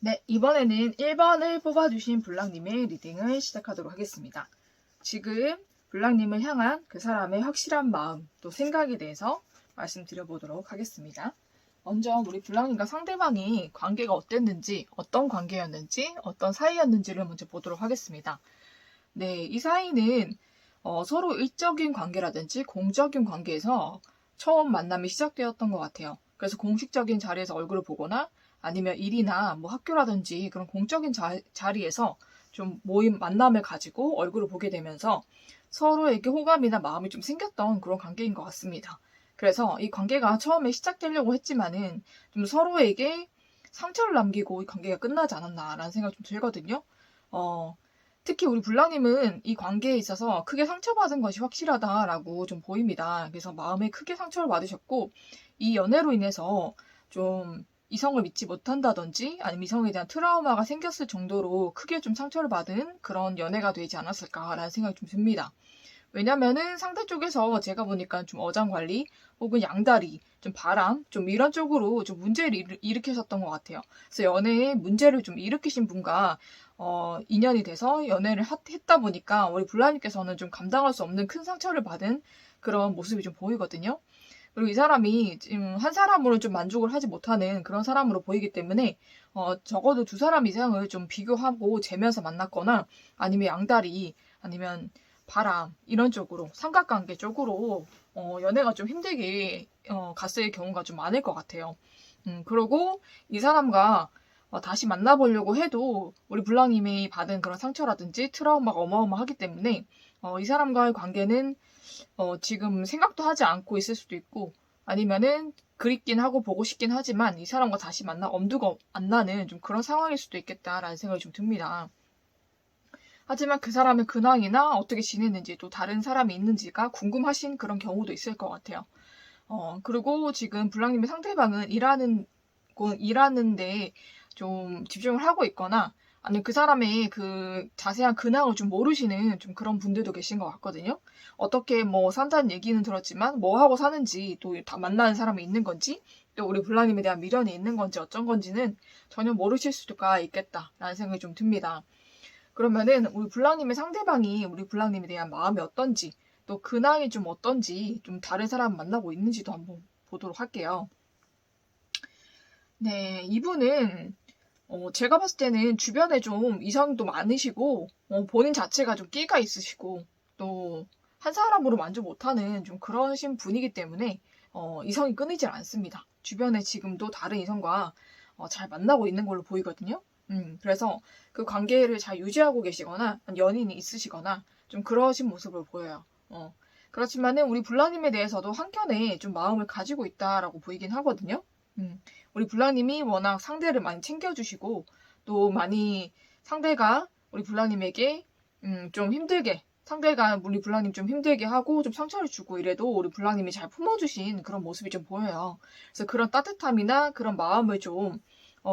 네, 이번에는 1번을 뽑아주신 블랑님의 리딩을 시작하도록 하겠습니다. 지금 블랑님을 향한 그 사람의 확실한 마음, 또 생각에 대해서 말씀드려보도록 하겠습니다. 먼저 우리 블랑님과 상대방이 관계가 어땠는지, 어떤 관계였는지, 어떤 사이였는지를 먼저 보도록 하겠습니다. 네, 이 사이는 서로 일적인 관계라든지 공적인 관계에서 처음 만남이 시작되었던 것 같아요. 그래서 공식적인 자리에서 얼굴을 보거나 아니면 일이나 뭐 학교라든지 그런 공적인 자리에서 좀 만남을 가지고 얼굴을 보게 되면서 서로에게 호감이나 마음이 좀 생겼던 그런 관계인 것 같습니다. 그래서 이 관계가 처음에 시작되려고 했지만은 좀 서로에게 상처를 남기고 이 관계가 끝나지 않았나라는 생각이 좀 들거든요. 특히 우리 블랑님은 이 관계에 있어서 크게 상처받은 것이 확실하다라고 좀 보입니다. 그래서 마음에 크게 상처를 받으셨고 이 연애로 인해서 좀 이성을 믿지 못한다든지 아니면 이성에 대한 트라우마가 생겼을 정도로 크게 좀 상처를 받은 그런 연애가 되지 않았을까라는 생각이 좀 듭니다. 왜냐면은 상대 쪽에서 제가 보니까 좀 어장관리 혹은 양다리, 좀 바람, 좀 이런 쪽으로 좀 문제를 일으키셨던 것 같아요. 그래서 연애에 문제를 좀 일으키신 분과 인연이 돼서 연애를 했다 보니까 우리 블라님께서는 좀 감당할 수 없는 큰 상처를 받은 그런 모습이 좀 보이거든요. 그리고 이 사람이 지금 한 사람으로 좀 만족을 하지 못하는 그런 사람으로 보이기 때문에 적어도 두 사람 이상을 좀 비교하고 재면서 만났거나 아니면 양다리 아니면 바람 이런 쪽으로 삼각관계 쪽으로 연애가 좀 힘들게 갔을 경우가 좀 많을 것 같아요. 그리고 이 사람과 다시 만나보려고 해도 우리 블랑님이 받은 그런 상처라든지 트라우마가 어마어마하기 때문에 이 사람과의 관계는 지금 생각도 하지 않고 있을 수도 있고 아니면은 그립긴 하고 보고 싶긴 하지만 이 사람과 다시 만나 엄두가 안 나는 좀 그런 상황일 수도 있겠다라는 생각이 좀 듭니다. 하지만 그 사람의 근황이나 어떻게 지내는지 또 다른 사람이 있는지가 궁금하신 그런 경우도 있을 것 같아요. 그리고 지금 블랑님의 상대방은 일하는데 좀 집중을 하고 있거나 아니면 그 사람의 그 자세한 근황을 좀 모르시는 좀 그런 분들도 계신 것 같거든요. 어떻게 뭐 산다는 얘기는 들었지만 뭐 하고 사는지 또 다 만나는 사람이 있는 건지 또 우리 블랑님에 대한 미련이 있는 건지 어쩐 건지는 전혀 모르실 수가 있겠다라는 생각이 좀 듭니다. 그러면은 우리 블랑님의 상대방이 우리 블랑님에 대한 마음이 어떤지 또 근황이 좀 어떤지 좀 다른 사람 만나고 있는지도 한번 보도록 할게요. 네, 이분은 제가 봤을 때는 주변에 좀 이성도 많으시고 본인 자체가 좀 끼가 있으시고 또 한 사람으로 만족 못하는 좀 그러신 분이기 때문에 이성이 끊이질 않습니다. 주변에 지금도 다른 이성과 잘 만나고 있는 걸로 보이거든요. 그래서 그 관계를 잘 유지하고 계시거나 연인이 있으시거나 좀 그러신 모습을 보여요. 그렇지만은 우리 블라님에 대해서도 한켠에 좀 마음을 가지고 있다라고 보이긴 하거든요. 우리 블라님이 워낙 상대를 많이 챙겨주시고 또 많이 상대가 우리 블라님에게 좀 힘들게 상대가 우리 블라님 좀 힘들게 하고 좀 상처를 주고 이래도 우리 블라님이 잘 품어주신 그런 모습이 좀 보여요. 그래서 그런 따뜻함이나 그런 마음을 좀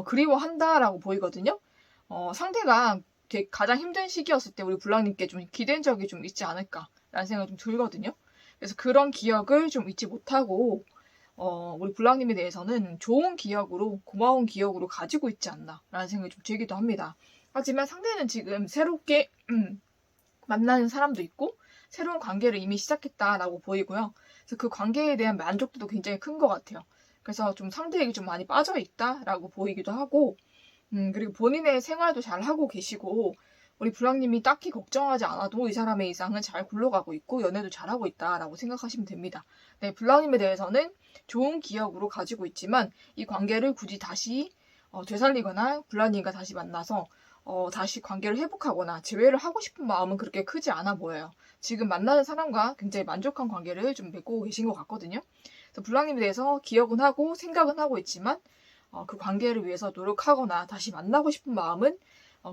그리워한다라고 보이거든요. 상대가 가장 힘든 시기였을 때 우리 블랑님께 좀 기댄 적이 좀 있지 않을까라는 생각이 좀 들거든요. 그래서 그런 기억을 좀 잊지 못하고 우리 블랑님에 대해서는 좋은 기억으로 고마운 기억으로 가지고 있지 않나라는 생각이 좀 들기도 합니다. 하지만 상대는 지금 새롭게 만나는 사람도 있고 새로운 관계를 이미 시작했다라고 보이고요. 그래서 그 관계에 대한 만족도도 굉장히 큰 것 같아요. 그래서 좀 상대에게 좀 많이 빠져 있다라고 보이기도 하고 그리고 본인의 생활도 잘 하고 계시고 우리 블랑님이 딱히 걱정하지 않아도 이 사람의 이상은 잘 굴러가고 있고 연애도 잘하고 있다라고 생각하시면 됩니다. 네, 블랑님에 대해서는 좋은 기억으로 가지고 있지만 이 관계를 굳이 다시 되살리거나 블랑님과 다시 만나서 다시 관계를 회복하거나 재회를 하고 싶은 마음은 그렇게 크지 않아 보여요. 지금 만나는 사람과 굉장히 만족한 관계를 좀 맺고 계신 것 같거든요. 그래서 블랑님에 대해서 기억은 하고 생각은 하고 있지만 그 관계를 위해서 노력하거나 다시 만나고 싶은 마음은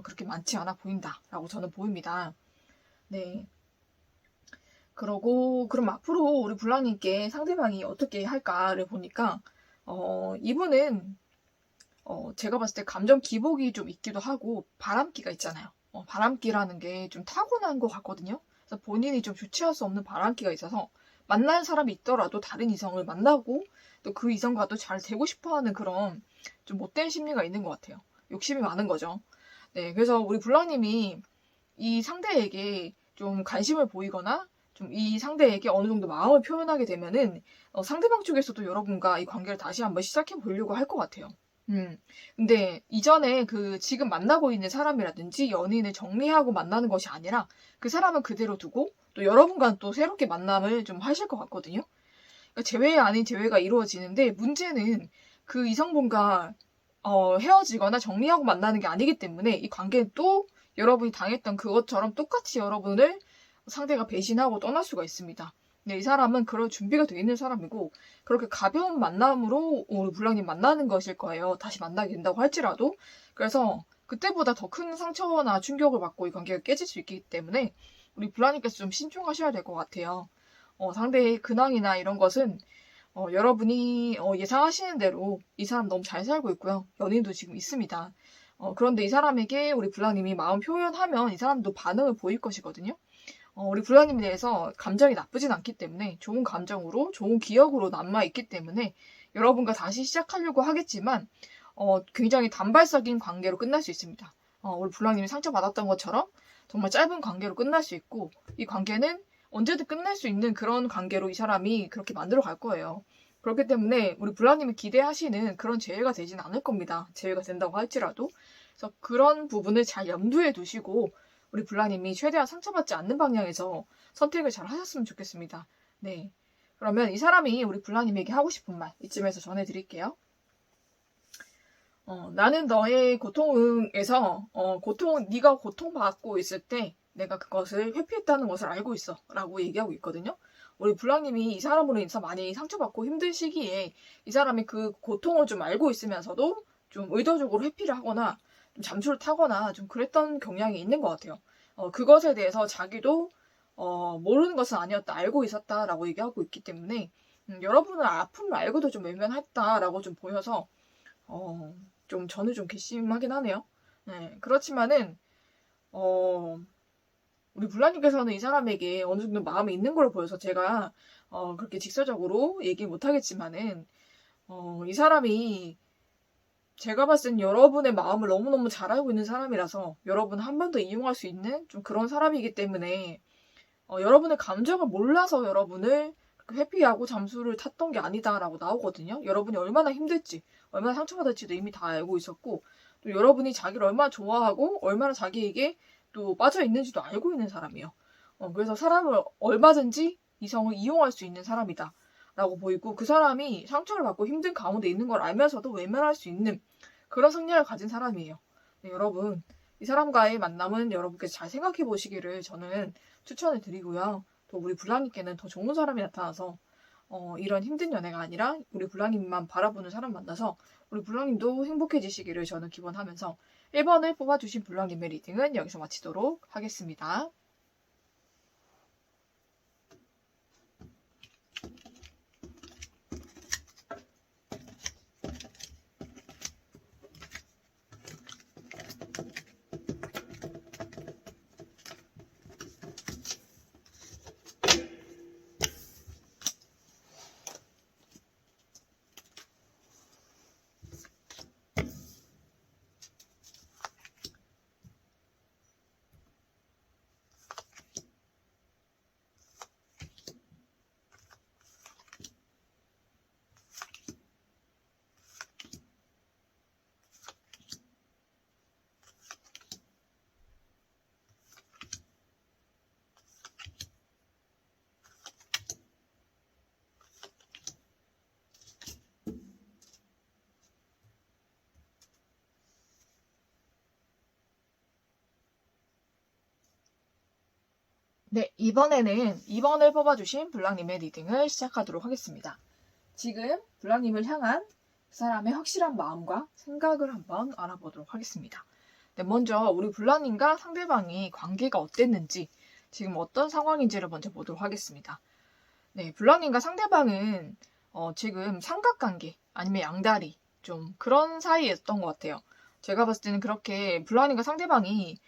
그렇게 많지 않아 보인다라고 저는 보입니다. 네. 그럼 앞으로 우리 블랑님께 상대방이 어떻게 할까를 보니까 이분은 제가 봤을 때 감정 기복이 좀 있기도 하고 바람기가 있잖아요. 바람기라는 게 좀 타고난 것 같거든요. 그래서 본인이 좀 주체할 수 없는 바람기가 있어서 만나는 사람이 있더라도 다른 이성을 만나고 또 그 이성과도 잘 되고 싶어하는 그런 좀 못된 심리가 있는 것 같아요. 욕심이 많은 거죠. 네, 그래서 우리 블랑님이 이 상대에게 좀 관심을 보이거나 좀 이 상대에게 어느 정도 마음을 표현하게 되면은 상대방 쪽에서도 여러분과 이 관계를 다시 한번 시작해 보려고 할 것 같아요. 근데 이전에 그 지금 만나고 있는 사람이라든지 연인을 정리하고 만나는 것이 아니라 그 사람은 그대로 두고 또 여러분과 또 새롭게 만남을 좀 하실 것 같거든요. 그러니까 재회 아닌 재회가 이루어지는데 문제는 그 이성분과 헤어지거나 정리하고 만나는 게 아니기 때문에 이 관계는 또 여러분이 당했던 그것처럼 똑같이 여러분을 상대가 배신하고 떠날 수가 있습니다. 근데 이 사람은 그럴 준비가 돼 있는 사람이고 그렇게 가벼운 만남으로 우리 블랑님 만나는 것일 거예요. 다시 만나게 된다고 할지라도. 그래서 그때보다 더 큰 상처나 충격을 받고 이 관계가 깨질 수 있기 때문에 우리 블랑님께서 좀 신중하셔야 될 것 같아요. 상대의 근황이나 이런 것은 여러분이 예상하시는 대로 이 사람 너무 잘 살고 있고요. 연인도 지금 있습니다. 그런데 이 사람에게 우리 블랑님이 마음 표현하면 이 사람도 반응을 보일 것이거든요. 우리 블랑님에 대해서 감정이 나쁘진 않기 때문에 좋은 감정으로 좋은 기억으로 남아있기 때문에 여러분과 다시 시작하려고 하겠지만 굉장히 단발적인 관계로 끝날 수 있습니다. 우리 블랑님이 상처받았던 것처럼 정말 짧은 관계로 끝날 수 있고 이 관계는 언제든 끝날 수 있는 그런 관계로 이 사람이 그렇게 만들어 갈 거예요. 그렇기 때문에 우리 블랑님이 기대하시는 그런 재회가 되진 않을 겁니다. 재회가 된다고 할지라도. 그래서 그런 부분을 잘 염두에 두시고 우리 블랑님이 최대한 상처받지 않는 방향에서 선택을 잘 하셨으면 좋겠습니다. 네. 그러면 이 사람이 우리 블랑님에게 하고 싶은 말 이쯤에서 전해드릴게요. 나는 너의 고통에서 네가 고통받고 있을 때 내가 그것을 회피했다는 것을 알고 있어 라고 얘기하고 있거든요. 우리 블랑님이 이 사람으로 인해서 많이 상처받고 힘든 시기에 이 사람이 그 고통을 좀 알고 있으면서도 좀 의도적으로 회피를 하거나 좀 잠수를 타거나 좀 그랬던 경향이 있는 것 같아요. 그것에 대해서 자기도 모르는 것은 아니었다, 알고 있었다라고 얘기하고 있기 때문에 여러분은 아픔을 알고도 좀 외면했다라고 좀 보여서 좀 저는 좀 괘씸하긴 하네요. 네, 그렇지만은 우리 블랑님께서는 이 사람에게 어느 정도 마음이 있는 걸 보여서 제가 그렇게 직설적으로 얘기 못 하겠지만은 이 사람이 제가 봤을 땐 여러분의 마음을 너무너무 잘 알고 있는 사람이라서 여러분 한 번 더 이용할 수 있는 좀 그런 사람이기 때문에 여러분의 감정을 몰라서 여러분을 회피하고 잠수를 탔던 게 아니다라고 나오거든요. 여러분이 얼마나 힘들지, 얼마나 상처받을지도 이미 다 알고 있었고 또 여러분이 자기를 얼마나 좋아하고 얼마나 자기에게 또 빠져 있는지도 알고 있는 사람이에요. 그래서 사람을 얼마든지 이성을 이용할 수 있는 사람이다. 라고 보이고 그 사람이 상처를 받고 힘든 가운데 있는 걸 알면서도 외면할 수 있는 그런 성향을 가진 사람이에요. 네, 여러분 이 사람과의 만남은 여러분께서 잘 생각해 보시기를 저는 추천을 드리고요. 또 우리 블랑님께는 더 좋은 사람이 나타나서 이런 힘든 연애가 아니라 우리 블랑님만 바라보는 사람 만나서 우리 블랑님도 행복해지시기를 저는 기원하면서 1번을 뽑아주신 블랑님의 리딩은 여기서 마치도록 하겠습니다. 네, 이번에는 2번을 뽑아주신 블랑님의 리딩을 시작하도록 하겠습니다. 지금 블랑님을 향한 그 사람의 확실한 마음과 생각을 한번 알아보도록 하겠습니다. 네, 먼저 우리 블랑님과 상대방이 관계가 어땠는지 지금 어떤 상황인지를 먼저 보도록 하겠습니다. 네, 블랑님과 상대방은 지금 삼각관계 아니면 양다리 좀 그런 사이였던 것 같아요. 제가 봤을 때는 그렇게 블랑님과 상대방이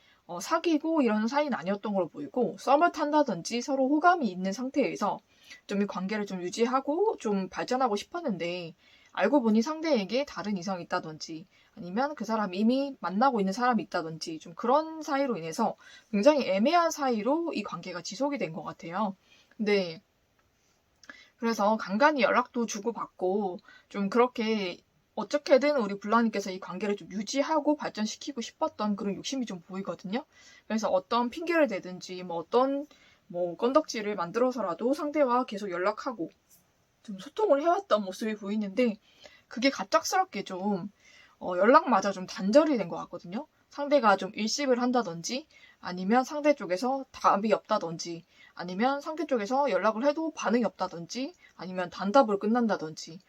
사귀고 이런 사이는 아니었던 걸로 보이고 썸을 탄다든지 서로 호감이 있는 상태에서 좀 이 관계를 좀 유지하고 좀 발전하고 싶었는데 알고 보니 상대에게 다른 이성이 있다든지 아니면 그 사람이 이미 만나고 있는 사람이 있다든지 좀 그런 사이로 인해서 굉장히 애매한 사이로 이 관계가 지속이 된 것 같아요. 근데 그래서 간간히 연락도 주고받고 좀 그렇게 어떻게든 우리 불라님께서 이 관계를 좀 유지하고 발전시키고 싶었던 그런 욕심이 좀 보이거든요. 그래서 어떤 핑계를 대든지 뭐 어떤 뭐 건덕지를 만들어서라도 상대와 계속 연락하고 좀 소통을 해왔던 모습이 보이는데 그게 갑작스럽게 좀 연락마저 좀 단절이 된 것 같거든요. 상대가 좀 일십을 한다든지 아니면 상대 쪽에서 답이 없다든지 아니면 상대 쪽에서 연락을 해도 반응이 없다든지 아니면 단답으로 끝난다든지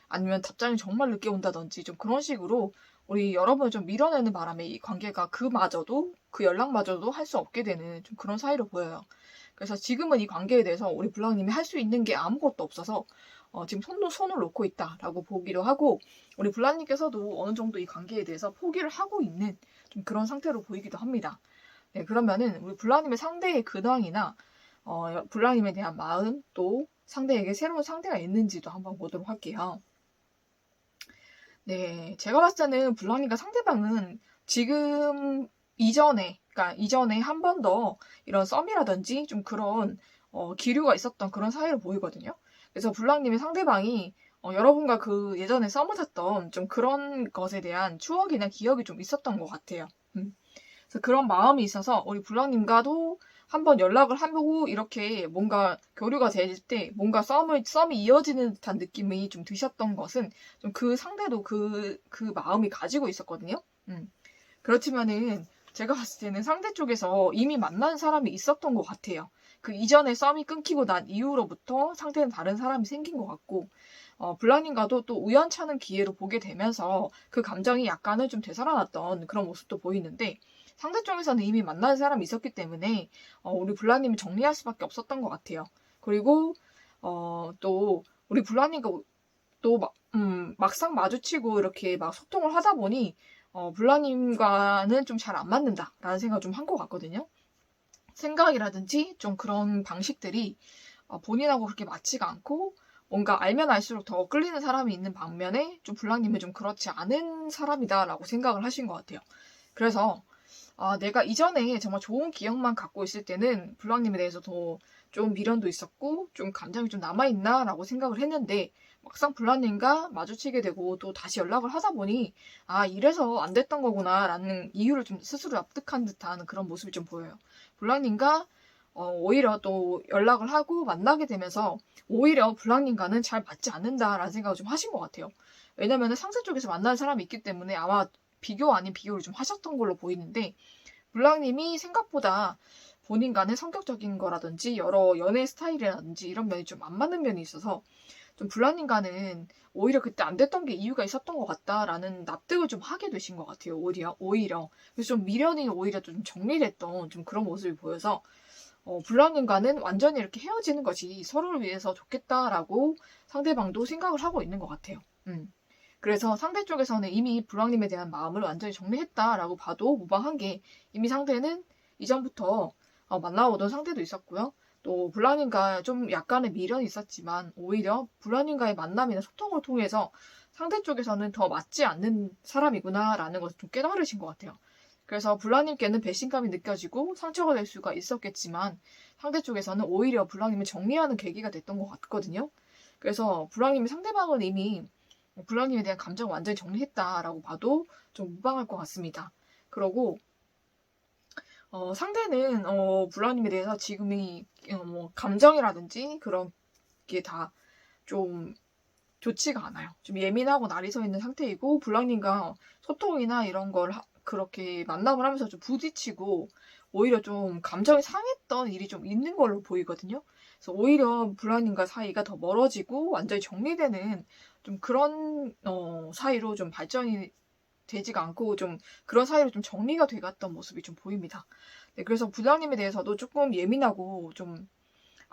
아니면 답장이 정말 늦게 온다든지 좀 그런 식으로 우리 여러분을 좀 밀어내는 바람에 이 관계가 그 연락마저도 할 수 없게 되는 좀 그런 사이로 보여요. 그래서 지금은 이 관계에 대해서 우리 블랑님이 할 수 있는 게 아무것도 없어서 지금 손을 놓고 있다라고 보기도 하고 우리 블랑님께서도 어느 정도 이 관계에 대해서 포기를 하고 있는 좀 그런 상태로 보이기도 합니다. 네, 그러면은 우리 블랑님의 상대의 근황이나 블랑님에 대한 마음 또 상대에게 새로운 상대가 있는지도 한번 보도록 할게요. 네, 제가 봤을 때는 블랑님과 상대방은 지금 그러니까 이전에 한 번 더 이런 썸이라든지 좀 그런 기류가 있었던 그런 사이로 보이거든요. 그래서 블랑님의 상대방이 여러분과 그 예전에 썸을 탔던 좀 그런 것에 대한 추억이나 기억이 좀 있었던 것 같아요. 그래서 그런 마음이 있어서 우리 블랑님과도 한번 연락을 하고 이렇게 뭔가 교류가 될 때 뭔가 썸이 이어지는 듯한 느낌이 좀 드셨던 것은 좀 그 상대도 그 마음이 가지고 있었거든요. 그렇지만은 제가 봤을 때는 상대 쪽에서 이미 만난 사람이 있었던 것 같아요. 그 이전에 썸이 끊기고 난 이후로부터 상대는 다른 사람이 생긴 것 같고, 블랑님과도 또 우연찮은 기회로 보게 되면서 그 감정이 약간은 좀 되살아났던 그런 모습도 보이는데, 상대 쪽에서는 이미 만난 사람이 있었기 때문에, 우리 블랑님이 정리할 수밖에 없었던 것 같아요. 그리고, 또, 우리 블랑님과 또 막상 마주치고 이렇게 막 소통을 하다 보니, 블라님과는 좀 잘 안 맞는다라는 생각을 좀 한 것 같거든요. 생각이라든지 좀 그런 방식들이 본인하고 그렇게 맞지가 않고 뭔가 알면 알수록 더 끌리는 사람이 있는 반면에 좀 블랑님은 좀 그렇지 않은 사람이다라고 생각을 하신 것 같아요. 그래서 내가 이전에 정말 좋은 기억만 갖고 있을 때는 블랑님에 대해서 더 좀 미련도 있었고 좀 감정이 좀 남아있나라고 생각을 했는데 막상 블랑님과 마주치게 되고 또 다시 연락을 하다 보니 이래서 안 됐던 거구나라는 이유를 좀 스스로 납득한 듯한 그런 모습이 좀 보여요. 블랑님과 오히려 또 연락을 하고 만나게 되면서 오히려 블랑님과는 잘 맞지 않는다라는 생각을 좀 하신 것 같아요. 왜냐면은 상대 쪽에서 만나는 사람이 있기 때문에 아마 비교 아닌 비교를 좀 하셨던 걸로 보이는데 블랑님이 생각보다 본인과는 성격적인 거라든지 여러 연애 스타일이라든지 이런 면이 좀 안 맞는 면이 있어서 좀 블랑님과는 오히려 그때 안 됐던 게 이유가 있었던 것 같다라는 납득을 좀 하게 되신 것 같아요. 오히려. 그래서 좀 미련이 오히려 좀 정리됐던 좀 그런 모습이 보여서 블랑님과는 완전히 이렇게 헤어지는 것이 서로를 위해서 좋겠다라고 상대방도 생각을 하고 있는 것 같아요. 그래서 상대 쪽에서는 이미 블랑님에 대한 마음을 완전히 정리했다라고 봐도 무방한 게 이미 상대는 이전부터 만나오던 상대도 있었고요. 또 블랑님과 좀 약간의 미련이 있었지만 오히려 블랑님과의 만남이나 소통을 통해서 상대 쪽에서는 더 맞지 않는 사람이구나라는 것을 좀 깨달으신 것 같아요. 그래서 블랑님께는 배신감이 느껴지고 상처가 될 수가 있었겠지만 상대 쪽에서는 오히려 블랑님을 정리하는 계기가 됐던 것 같거든요. 그래서 블랑님이 상대방은 이미 블랑님에 대한 감정을 완전히 정리했다라고 봐도 좀 무방할 것 같습니다. 그러고 상대는 블랑님에 대해서 지금이 뭐 감정이라든지 그런 게 다 좀 좋지가 않아요. 좀 예민하고 날이 서 있는 상태이고 블랑님과 소통이나 이런 걸 그렇게 만남을 하면서 좀 부딪히고 오히려 좀 감정이 상했던 일이 좀 있는 걸로 보이거든요. 그래서 오히려 블랑님과 사이가 더 멀어지고 완전히 정리되는 좀 그런 사이로 좀 발전이 되지가 않고 좀 그런 사이로 좀 정리가 돼갔던 모습이 좀 보입니다. 네, 그래서 블랑님에 대해서도 조금 예민하고 좀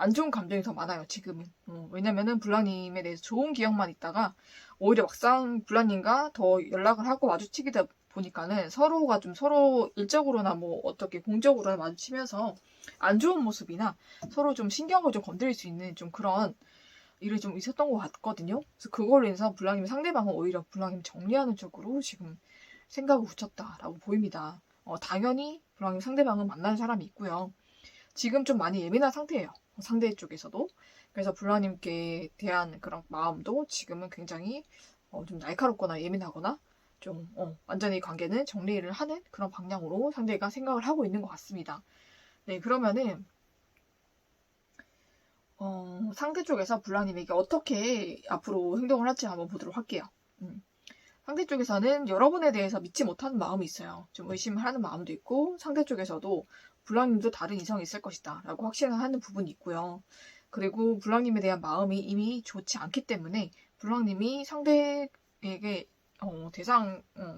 안 좋은 감정이 더 많아요, 지금은. 왜냐면은 블랑님에 대해서 좋은 기억만 있다가 오히려 막상 블랑님과 더 연락을 하고 마주치게 보니까는 서로가 좀 서로 일적으로나 뭐 어떻게 공적으로나 마주치면서 안 좋은 모습이나 서로 좀 신경을 좀 건드릴 수 있는 좀 그런 일이 좀 있었던 것 같거든요. 그래서 그걸로 인해서 불랑님이 상대방은 오히려 불랑님 정리하는 쪽으로 지금 생각을 붙였다라고 보입니다. 당연히 불랑님 상대방은 만나는 사람이 있고요. 지금 좀 많이 예민한 상태예요. 상대 쪽에서도. 그래서 불랑님께 대한 그런 마음도 지금은 굉장히 좀 날카롭거나 예민하거나 좀 완전히 관계는 정리를 하는 그런 방향으로 상대가 생각을 하고 있는 것 같습니다. 네, 그러면은 상대 쪽에서 불랑님에게 어떻게 앞으로 행동을 할지 한번 보도록 할게요. 상대 쪽에서는 여러분에 대해서 믿지 못하는 마음이 있어요. 좀 의심을 하는 마음도 있고 상대 쪽에서도 불랑님도 다른 이성이 있을 것이다 라고 확신을 하는 부분이 있고요. 그리고 불랑님에 대한 마음이 이미 좋지 않기 때문에 불랑님이 상대에게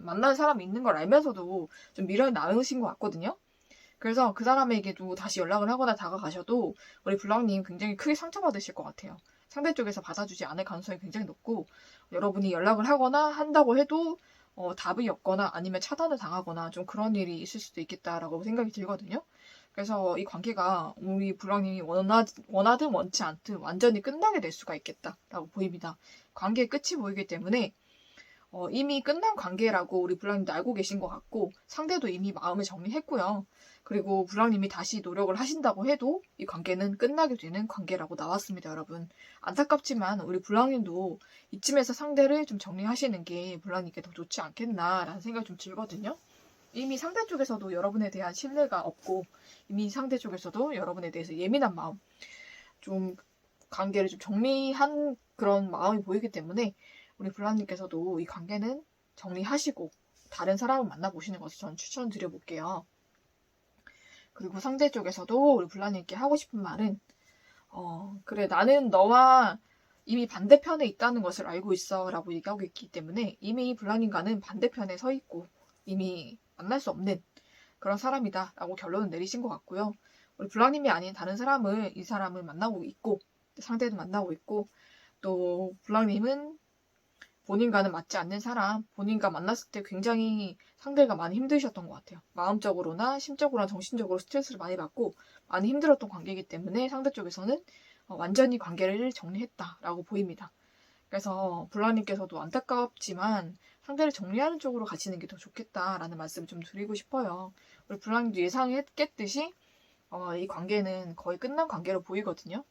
만나는 사람이 있는 걸 알면서도 좀 미련이 남으신 것 같거든요. 그래서 그 사람에게도 다시 연락을 하거나 다가가셔도 우리 블랑님 굉장히 크게 상처받으실 것 같아요. 상대 쪽에서 받아주지 않을 가능성이 굉장히 높고 여러분이 연락을 하거나 한다고 해도 답이 없거나 아니면 차단을 당하거나 좀 그런 일이 있을 수도 있겠다라고 생각이 들거든요. 그래서 이 관계가 우리 블랑님이 원하든 원치 않든 완전히 끝나게 될 수가 있겠다라고 보입니다. 관계의 끝이 보이기 때문에 이미 끝난 관계라고 우리 블랑님도 알고 계신 것 같고 상대도 이미 마음을 정리했고요. 그리고 블랑님이 다시 노력을 하신다고 해도 이 관계는 끝나게 되는 관계라고 나왔습니다, 여러분. 안타깝지만 우리 블랑님도 이쯤에서 상대를 좀 정리하시는 게 블랑님께 더 좋지 않겠나라는 생각이 좀 들거든요. 이미 상대 쪽에서도 여러분에 대한 신뢰가 없고 이미 상대 쪽에서도 여러분에 대해서 예민한 마음, 좀 관계를 좀 정리한 그런 마음이 보이기 때문에 우리 블랑님께서도 이 관계는 정리하시고 다른 사람을 만나보시는 것을 저는 추천드려볼게요. 그리고 상대 쪽에서도 우리 블랑님께 하고 싶은 말은 그래 나는 너와 이미 반대편에 있다는 것을 알고 있어 라고 얘기하고 있기 때문에 이미 블랑님과는 반대편에 서 있고 이미 만날 수 없는 그런 사람이다 라고 결론을 내리신 것 같고요. 우리 블랑님이 아닌 다른 사람을 이 사람을 만나고 있고 상대도 만나고 있고 또 블랑님은 본인과는 맞지 않는 사람, 본인과 만났을 때 굉장히 상대가 많이 힘드셨던 것 같아요. 마음적으로나 심적으로나 정신적으로 스트레스를 많이 받고 많이 힘들었던 관계이기 때문에 상대 쪽에서는 완전히 관계를 정리했다라고 보입니다. 그래서 블랑님께서도 안타깝지만 상대를 정리하는 쪽으로 가시는 게 더 좋겠다라는 말씀을 좀 드리고 싶어요. 우리 블랑님도 예상했겠듯이 이 관계는 거의 끝난 관계로 보이거든요.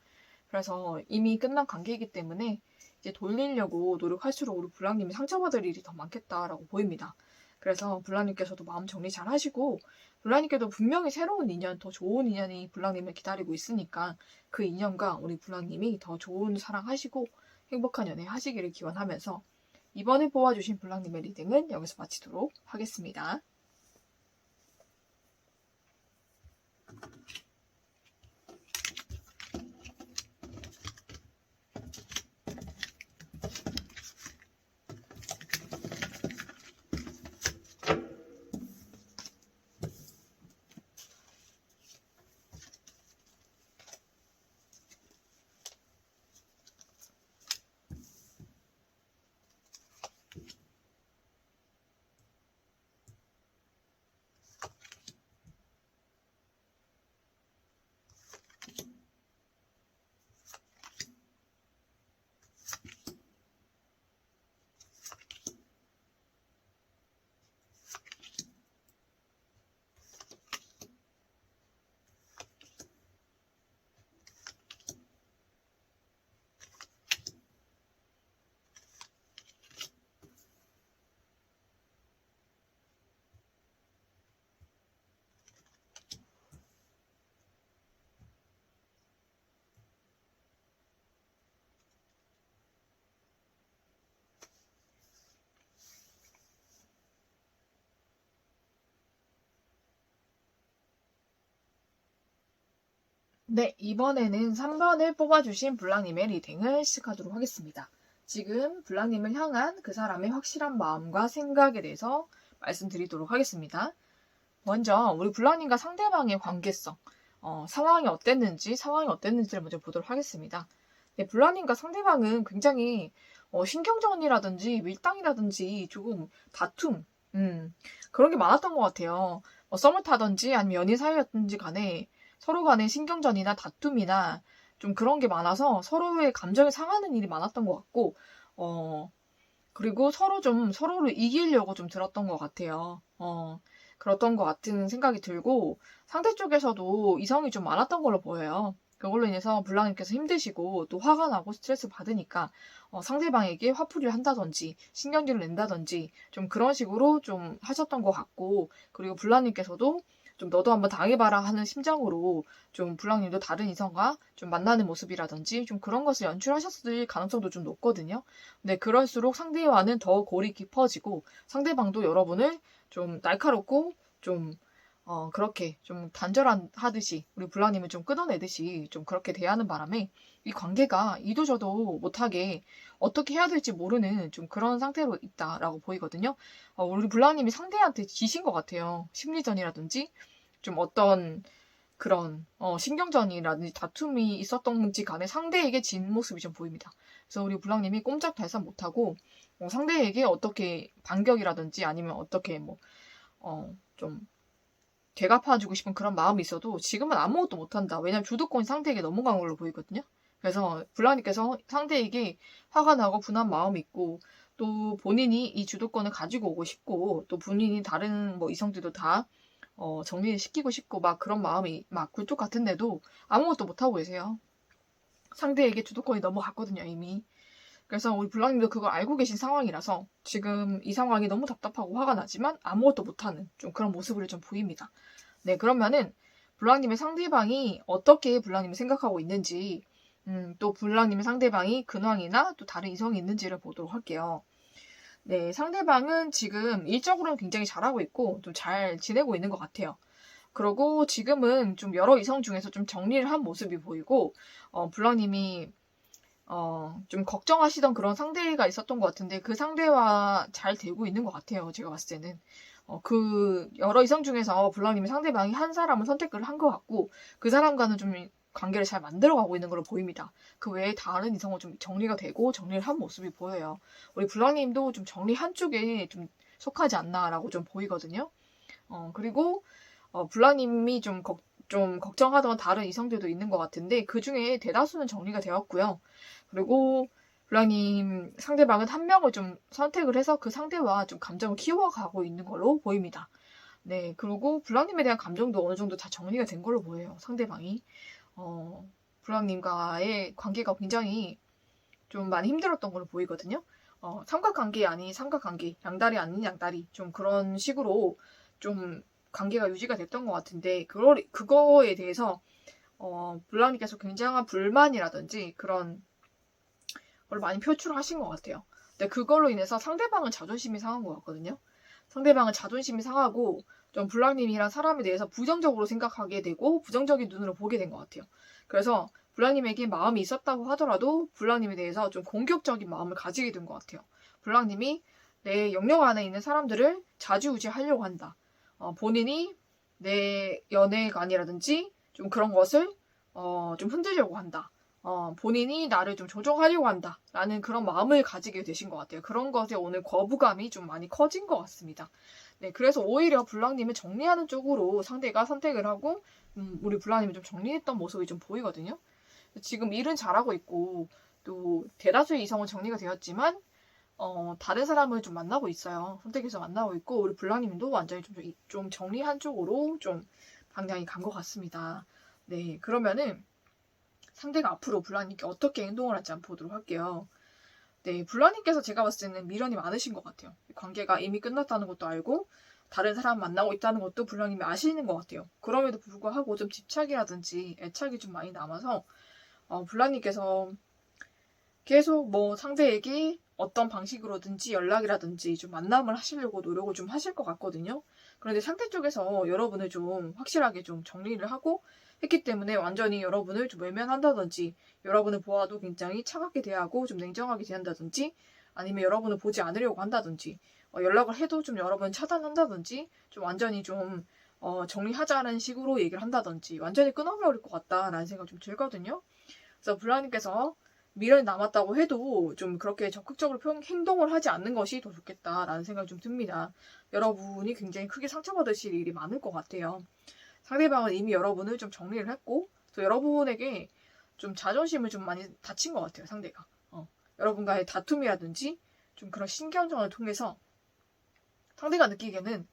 그래서 이미 끝난 관계이기 때문에 이제 돌리려고 노력할수록 우리 블랑님이 상처받을 일이 더 많겠다라고 보입니다. 그래서 블랑님께서도 마음 정리 잘 하시고 블랑님께도 분명히 새로운 인연, 더 좋은 인연이 블랑님을 기다리고 있으니까 그 인연과 우리 블랑님이 더 좋은 사랑하시고 행복한 연애 하시기를 기원하면서 이번에 뽑아주신 블랑님의 리딩은 여기서 마치도록 하겠습니다. 네, 이번에는 3번을 뽑아주신 블랑님의 리딩을 시작하도록 하겠습니다. 지금 블랑님을 향한 그 사람의 확실한 마음과 생각에 대해서 말씀드리도록 하겠습니다. 먼저 우리 블랑님과 상대방의 관계성, 상황이 어땠는지를 먼저 보도록 하겠습니다. 네, 블랑님과 상대방은 굉장히 신경전이라든지 밀당이라든지 조금 다툼, 그런 게 많았던 것 같아요. 썸을 타든지 아니면 연인 사이였든지 간에 서로 간에 신경전이나 다툼이나 좀 그런 게 많아서 서로의 감정이 상하는 일이 많았던 것 같고, 그리고 서로를 이기려고 좀 들었던 것 같아요. 그랬던 것 같은 생각이 들고, 상대 쪽에서도 이성이 좀 많았던 걸로 보여요. 그걸로 인해서 블랑님께서 힘드시고 또 화가 나고 스트레스 받으니까 상대방에게 화풀이를 한다든지 신경질을 낸다든지 좀 그런 식으로 좀 하셨던 것 같고, 그리고 블랑님께서도 좀 너도 한번 당해봐라 하는 심정으로 좀 블랑님도 다른 이성과 좀 만나는 모습이라든지 좀 그런 것을 연출하셨을 가능성도 좀 높거든요. 근데 그럴수록 상대와는 더 골이 깊어지고 상대방도 여러분을 좀 날카롭고 좀 그렇게 좀 단절하듯이 우리 블랑님을 좀 끊어내듯이 좀 그렇게 대하는 바람에 이 관계가 이도 저도 못하게 어떻게 해야 될지 모르는 좀 그런 상태로 있다라고 보이거든요. 우리 블랑님이 상대한테 지신 것 같아요. 심리전이라든지 좀 어떤 그런 신경전이라든지 다툼이 있었던지 간에 상대에게 진 모습이 좀 보입니다. 그래서 우리 블랑님이 꼼짝달싹 못하고 상대에게 어떻게 반격이라든지 아니면 어떻게 좀 되갚아주고 싶은 그런 마음이 있어도 지금은 아무것도 못한다. 왜냐면 주도권이 상대에게 넘어간 걸로 보이거든요. 그래서 블랑님께서 상대에게 화가 나고 분한 마음이 있고 또 본인이 이 주도권을 가지고 오고 싶고 또 본인이 다른 이성들도 다 정리를 시키고 싶고 막 그런 마음이 막 굴뚝 같은데도 아무것도 못하고 계세요. 상대에게 주도권이 넘어갔거든요, 이미. 그래서 우리 블랑님도 그걸 알고 계신 상황이라서 지금 이 상황이 너무 답답하고 화가 나지만 아무것도 못하는 좀 그런 모습을 좀 보입니다. 네, 그러면은 블랑님의 상대방이 어떻게 블랑님을 생각하고 있는지 또 블랑님의 상대방이 근황이나 또 다른 이성이 있는지를 보도록 할게요. 네, 상대방은 지금 일적으로는 굉장히 잘하고 있고 좀 잘 지내고 있는 것 같아요. 그리고 지금은 좀 여러 이성 중에서 좀 정리를 한 모습이 보이고 블랑님이 좀 걱정하시던 그런 상대가 있었던 것 같은데 그 상대와 잘 되고 있는 것 같아요. 제가 봤을 때는. 그 여러 이성 중에서 블랑님이 상대방이 한 사람을 선택을 한 것 같고 그 사람과는 좀 관계를 잘 만들어가고 있는 걸로 보입니다. 그 외에 다른 이성은 좀 정리가 되고 정리를 한 모습이 보여요. 우리 블랑님도 좀 정리한 쪽에 좀 속하지 않나라고 좀 보이거든요. 그리고 블랑님이 좀 걱정하던 다른 이성들도 있는 것 같은데 그 중에 대다수는 정리가 되었고요. 그리고 블랑님 상대방은 한 명을 좀 선택을 해서 그 상대와 좀 감정을 키워가고 있는 걸로 보입니다. 네, 그리고 블랑님에 대한 감정도 어느 정도 다 정리가 된 걸로 보여요. 상대방이. 블랑님과의 관계가 굉장히 좀 많이 힘들었던 걸로 보이거든요. 삼각관계 아닌 삼각관계, 양다리 아닌 양다리, 좀 그런 식으로 좀 관계가 유지가 됐던 것 같은데, 그거에 대해서, 블랑님께서 굉장한 불만이라든지 그런 걸 많이 표출하신 것 같아요. 근데 그걸로 인해서 상대방은 자존심이 상한 것 같거든요. 상대방은 자존심이 상하고, 좀 블랑님이란 사람에 대해서 부정적으로 생각하게 되고, 부정적인 눈으로 보게 된 것 같아요. 그래서 블랑님에게 마음이 있었다고 하더라도 블랑님에 대해서 좀 공격적인 마음을 가지게 된 것 같아요. 블랑님이 내 영역 안에 있는 사람들을 좌지우지하려고 한다. 본인이 내 연애관이라든지 좀 그런 것을 좀 흔들려고 한다. 본인이 나를 좀 조종하려고 한다. 라는 그런 마음을 가지게 되신 것 같아요. 그런 것에 오늘 거부감이 좀 많이 커진 것 같습니다. 네, 그래서 오히려 블랑님을 정리하는 쪽으로 상대가 선택을 하고 우리 블랑님이 좀 정리했던 모습이 좀 보이거든요. 지금 일은 잘하고 있고 또 대다수의 이성은 정리가 되었지만 다른 사람을 좀 만나고 있어요. 선택해서 만나고 있고 우리 블랑님도 완전히 좀 정리한 쪽으로 좀 방향이 간 것 같습니다. 네, 그러면은 상대가 앞으로 블랑님께 어떻게 행동을 할지 한번 보도록 할게요. 네, 블랑님께서 제가 봤을 때는 미련이 많으신 것 같아요. 관계가 이미 끝났다는 것도 알고 다른 사람 만나고 있다는 것도 블랑님이 아시는 것 같아요. 그럼에도 불구하고 좀 집착이라든지 애착이 좀 많이 남아서 블랑님께서 계속 상대에게 어떤 방식으로든지 연락이라든지 좀 만남을 하시려고 노력을 좀 하실 것 같거든요. 그런데 상대 쪽에서 여러분을 좀 확실하게 좀 정리를 하고 했기 때문에 완전히 여러분을 좀 외면한다든지 여러분을 보아도 굉장히 차갑게 대하고 좀 냉정하게 대한다든지 아니면 여러분을 보지 않으려고 한다든지 연락을 해도 좀 여러분 차단한다든지 좀 완전히 좀 정리하자는 식으로 얘기를 한다든지 완전히 끊어버릴 것 같다라는 생각이 좀 들거든요. 그래서 블라님께서 미련이 남았다고 해도 좀 그렇게 적극적으로 행동을 하지 않는 것이 더 좋겠다라는 생각이 좀 듭니다. 여러분이 굉장히 크게 상처받으실 일이 많을 것 같아요. 상대방은 이미 여러분을 좀 정리를 했고 또 여러분에게 좀 자존심을 좀 많이 다친 것 같아요, 상대가. 여러분과의 다툼이라든지 좀 그런 신경전을 통해서 상대가 느끼기에는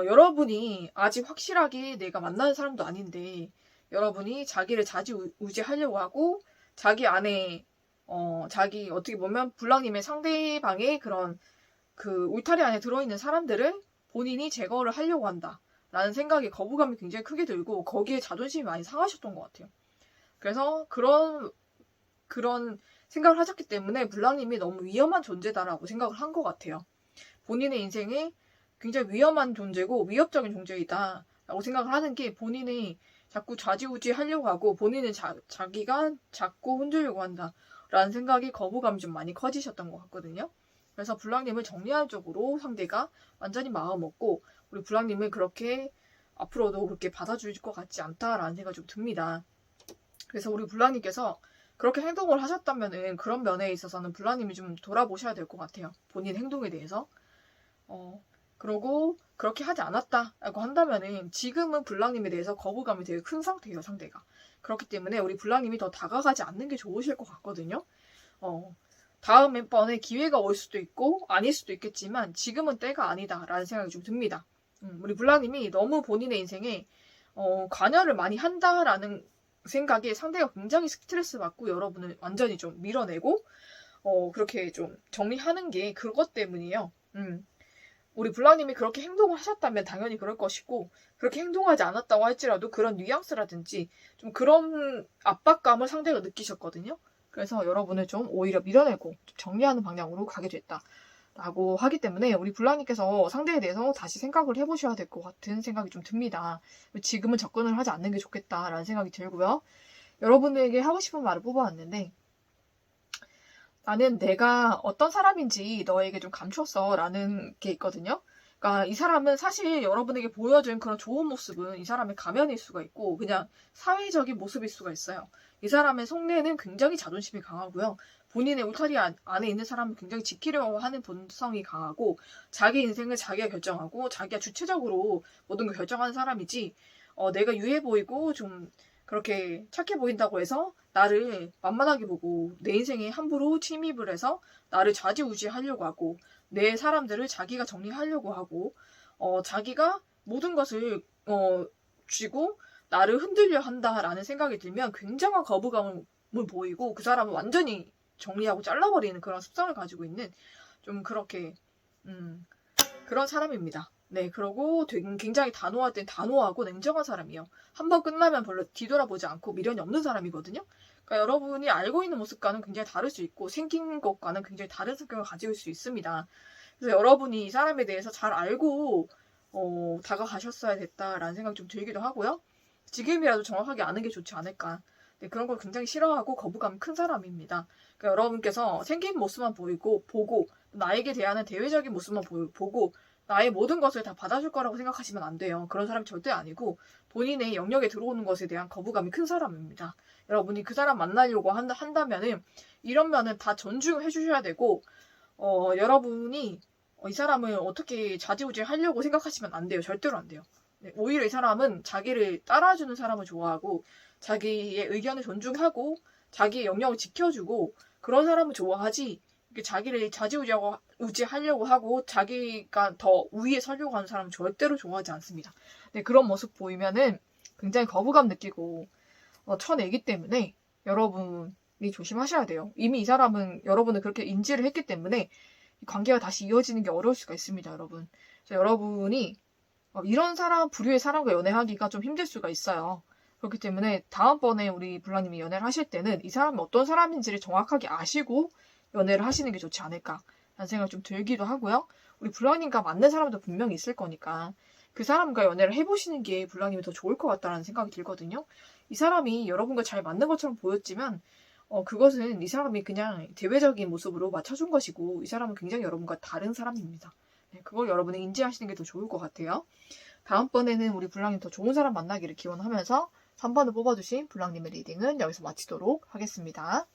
여러분이 아직 확실하게 내가 만나는 사람도 아닌데 여러분이 자기를 좌지우지하려고 하고 자기 안에 자기 어떻게 보면 불랑님의 상대방의 그런 그 울타리 안에 들어있는 사람들을 본인이 제거를 하려고 한다라는 생각에 거부감이 굉장히 크게 들고 거기에 자존심이 많이 상하셨던 것 같아요. 그래서 그런 생각을 하셨기 때문에 불랑님이 너무 위험한 존재다라고 생각을 한 것 같아요. 본인의 인생에 굉장히 위험한 존재고 위협적인 존재이다 라고 생각을 하는 게 본인이 자꾸 좌지우지 하려고 하고 본인은 자기가 자꾸 흔들려고 한다 라는 생각이 거부감이 좀 많이 커지셨던 것 같거든요. 그래서 불랑님을 정리하는 쪽으로 상대가 완전히 마음먹고 우리 불랑님을 그렇게 앞으로도 그렇게 받아줄 것 같지 않다라는 생각이 좀 듭니다. 그래서 우리 불랑님께서 그렇게 행동을 하셨다면은 그런 면에 있어서는 불랑님이 좀 돌아보셔야 될 것 같아요. 본인 행동에 대해서. 그러고 그렇게 하지 않았다라고 한다면은 지금은 불랑님에 대해서 거부감이 되게 큰 상태예요, 상대가. 그렇기 때문에 우리 불랑님이 더 다가가지 않는 게 좋으실 것 같거든요. 다음번에 기회가 올 수도 있고 아닐 수도 있겠지만 지금은 때가 아니다라는 생각이 좀 듭니다. 우리 불랑님이 너무 본인의 인생에 관여를 많이 한다라는 생각에 상대가 굉장히 스트레스 받고 여러분을 완전히 좀 밀어내고 그렇게 좀 정리하는 게 그것 때문이에요. 우리 불랑님이 그렇게 행동을 하셨다면 당연히 그럴 것이고 그렇게 행동하지 않았다고 할지라도 그런 뉘앙스라든지 좀 그런 압박감을 상대가 느끼셨거든요. 그래서 여러분을 좀 오히려 밀어내고 좀 정리하는 방향으로 가게 됐다라고 하기 때문에 우리 불랑님께서 상대에 대해서 다시 생각을 해보셔야 될 것 같은 생각이 좀 듭니다. 지금은 접근을 하지 않는 게 좋겠다라는 생각이 들고요. 여러분에게 하고 싶은 말을 뽑아왔는데 나는 내가 어떤 사람인지 너에게 좀 감추었어 라는 게 있거든요. 그러니까 이 사람은 사실 여러분에게 보여준 그런 좋은 모습은 이 사람의 가면일 수가 있고 그냥 사회적인 모습일 수가 있어요. 이 사람의 속내는 굉장히 자존심이 강하고요. 본인의 울타리 안에 있는 사람을 굉장히 지키려고 하는 본성이 강하고 자기 인생을 자기가 결정하고 자기가 주체적으로 모든 걸 결정하는 사람이지 내가 유해 보이고 좀 그렇게 착해 보인다고 해서 나를 만만하게 보고 내 인생에 함부로 침입을 해서 나를 좌지우지하려고 하고 내 사람들을 자기가 정리하려고 하고 자기가 모든 것을 쥐고 나를 흔들려 한다라는 생각이 들면 굉장한 거부감을 보이고 그 사람은 완전히 정리하고 잘라버리는 그런 습성을 가지고 있는 좀 그렇게 그런 사람입니다. 네, 그러고 굉장히 단호하고 냉정한 사람이에요. 한 번 끝나면 별로 뒤돌아보지 않고 미련이 없는 사람이거든요. 그러니까 여러분이 알고 있는 모습과는 굉장히 다를 수 있고 생긴 것과는 굉장히 다른 성격을 가지고 있을 수 있습니다. 그래서 여러분이 이 사람에 대해서 잘 알고 다가가셨어야 됐다라는 생각이 좀 들기도 하고요. 지금이라도 정확하게 아는 게 좋지 않을까. 네, 그런 걸 굉장히 싫어하고 거부감이 큰 사람입니다. 그러니까 여러분께서 생긴 모습만 보고 나에게 대하는 대외적인 모습만 보고 나의 모든 것을 다 받아줄 거라고 생각하시면 안 돼요. 그런 사람이 절대 아니고 본인의 영역에 들어오는 것에 대한 거부감이 큰 사람입니다. 여러분이 그 사람 만나려고 한다면은 이런 면은 다 존중해 주셔야 되고 여러분이 이 사람을 어떻게 좌지우지 하려고 생각하시면 안 돼요. 절대로 안 돼요. 네, 오히려 이 사람은 자기를 따라주는 사람을 좋아하고 자기의 의견을 존중하고 자기의 영역을 지켜주고 그런 사람을 좋아하지 자기를 좌지우지하려고 하고 자기가 더 우위에 서려고 하는 사람은 절대로 좋아하지 않습니다. 네, 그런 모습 보이면은 굉장히 거부감 느끼고 쳐내기 때문에 여러분이 조심하셔야 돼요. 이미 이 사람은 여러분을 그렇게 인지를 했기 때문에 관계가 다시 이어지는 게 어려울 수가 있습니다, 여러분. 그래서 여러분이 이런 부류의 사람과 연애하기가 좀 힘들 수가 있어요. 그렇기 때문에 다음번에 우리 불랑님이 연애를 하실 때는 이 사람이 어떤 사람인지를 정확하게 아시고 연애를 하시는 게 좋지 않을까라는 생각이 좀 들기도 하고요. 우리 불랑님과 맞는 사람도 분명히 있을 거니까 그 사람과 연애를 해보시는 게 불랑님이 더 좋을 것 같다는 생각이 들거든요. 이 사람이 여러분과 잘 맞는 것처럼 보였지만 그것은 이 사람이 그냥 대외적인 모습으로 맞춰준 것이고 이 사람은 굉장히 여러분과 다른 사람입니다. 네, 그걸 여러분이 인지하시는 게 더 좋을 것 같아요. 다음번에는 우리 불랑님 더 좋은 사람 만나기를 기원하면서 3번을 뽑아주신 불랑님의 리딩은 여기서 마치도록 하겠습니다.